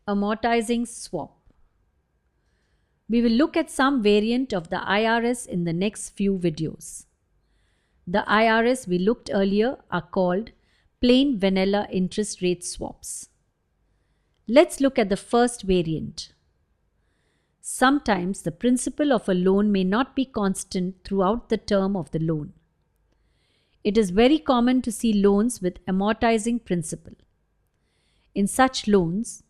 Amortizing swap. We will look at some variant of the IRS in the next few videos. The IRS we looked earlier are called plain vanilla interest rate swaps. Let's look at the first variant. Sometimes the principal of a loan may not be constant throughout the term of the loan. It is very common to see loans with amortizing principal. In such loans,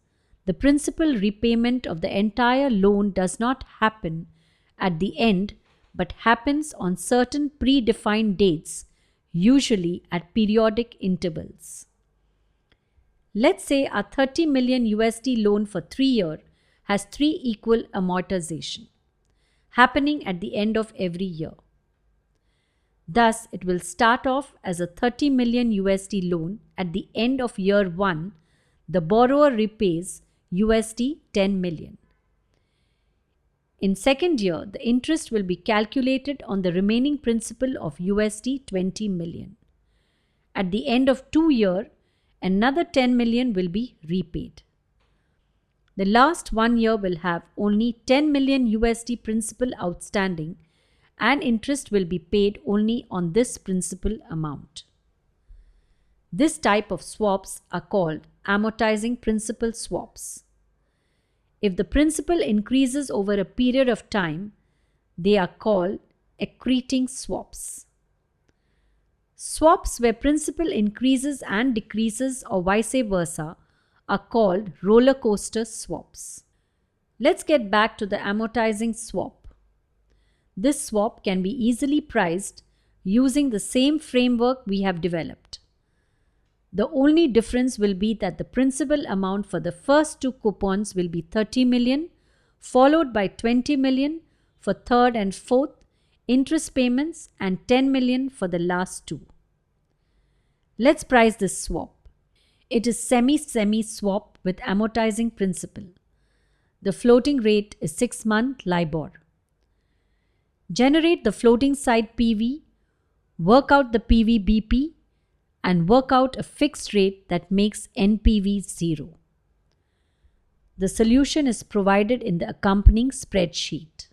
the principal repayment of the entire loan does not happen at the end but happens on certain predefined dates, usually at periodic intervals. Let's say a 30 million USD loan for 3 years has 3 equal amortization, happening at the end of every year. Thus, it will start off as a 30 million USD loan. At the end of year 1, the borrower repays USD 10 million. In second year, the interest will be calculated on the remaining principal of USD 20 million. At the end of 2 years, another 10 million will be repaid. The last 1 year will have only 10 million USD principal outstanding and interest will be paid only on this principal amount. This type of swaps are called amortizing principal swaps. If the principal increases over a period of time, they are called accreting swaps. Swaps where principal increases and decreases or vice versa are called roller coaster swaps. Let's get back to the amortizing swap. This swap can be easily priced using the same framework we have developed. The only difference will be that the principal amount for the first 2 coupons will be 30 million, followed by 20 million for third and fourth interest payments and 10 million for the last 2. Let's price this swap. It is semi-semi swap with amortizing principal. The floating rate is 6-month LIBOR. Generate the floating side PV, work out the PV BP, and work out a fixed rate that makes NPV 0. The solution is provided in the accompanying spreadsheet.